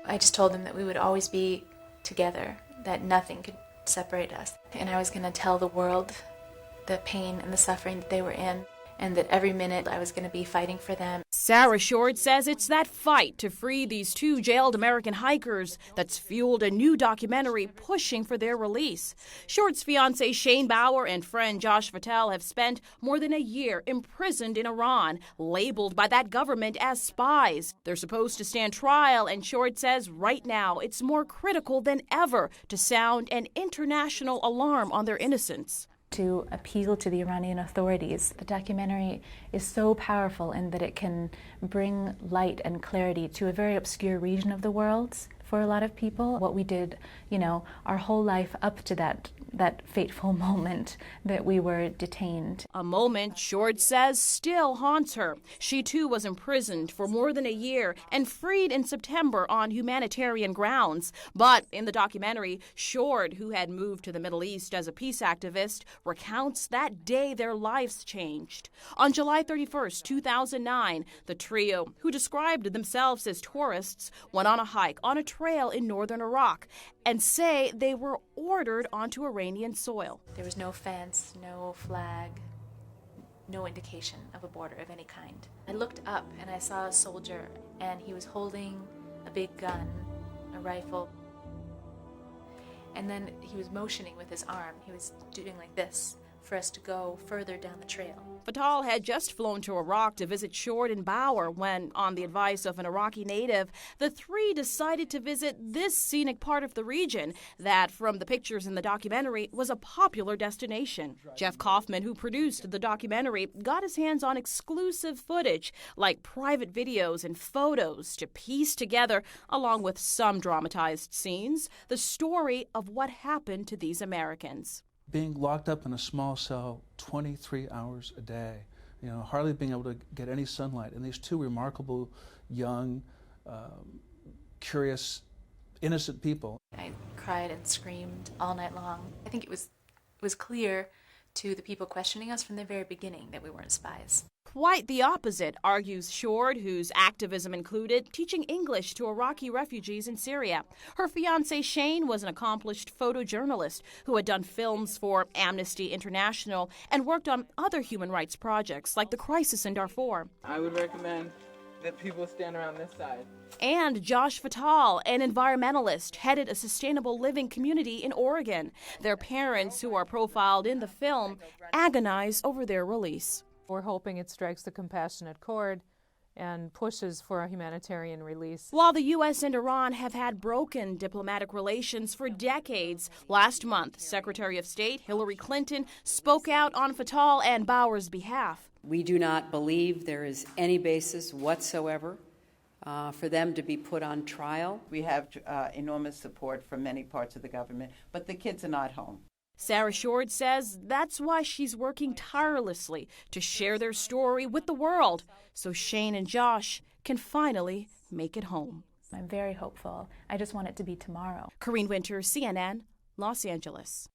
I just told them that we would always be together, that nothing could separate us. And I was going to tell the world the pain and the suffering that they were in, and that every minute I was going to be fighting for them. Sarah Short says it's that fight to free these two jailed American hikers that's fueled a new documentary pushing for their release. Short's fiancé Shane Bauer and friend Josh Fattel have spent more than a year imprisoned in Iran, labeled by that government as spies. They're supposed to stand trial, and Short says right now it's more critical than ever to sound an international alarm on their innocence. To appeal to the Iranian authorities. The documentary is so powerful in that it can bring light and clarity to a very obscure region of the world for a lot of people. What we did, our whole life up to that fateful moment that we were detained. A moment Short says still haunts her. She too was imprisoned for more than a year and freed in September on humanitarian grounds. But in the documentary, Short, who had moved to the Middle East as a peace activist, recounts that day their lives changed. On July 31st, 2009, the trio, who described themselves as tourists, went on a hike on a trail in northern Iraq and say they were ordered onto Iranian soil. There was no fence, no flag, no indication of a border of any kind. I looked up and I saw a soldier, and he was holding a big gun, a rifle. And then he was motioning with his arm. He was doing like this for us to go further down the trail. Fattal had just flown to Iraq to visit Short and Bauer when, on the advice of an Iraqi native, the three decided to visit this scenic part of the region that, from the pictures in the documentary, was a popular destination. Jeff Kaufman, who produced the documentary, got his hands on exclusive footage, like private videos and photos, to piece together, along with some dramatized scenes, the story of what happened to these Americans. Being locked up in a small cell 23 hours a day, hardly being able to get any sunlight, and these two remarkable, young, curious, innocent people. I cried and screamed all night long. I think it was clear to the people questioning us from the very beginning that we weren't spies. Quite the opposite, argues Short, whose activism included teaching English to Iraqi refugees in Syria. Her fiancé Shane was an accomplished photojournalist who had done films for Amnesty International and worked on other human rights projects like the crisis in Darfur. I would recommend that people stand around this side. And Josh Fattal, an environmentalist, headed a sustainable living community in Oregon. Their parents, who are profiled in the film, agonize over their release. We're hoping it strikes the compassionate chord and pushes for a humanitarian release. While the U.S. and Iran have had broken diplomatic relations for decades, last month, Secretary of State Hillary Clinton spoke out on Fattal and Bauer's behalf. We do not believe there is any basis whatsoever for them to be put on trial. We have enormous support from many parts of the government, but the kids are not home. Sarah Short says that's why she's working tirelessly to share their story with the world so Shane and Josh can finally make it home. I'm very hopeful. I just want it to be tomorrow. Kareen, Wynter, CNN, Los Angeles.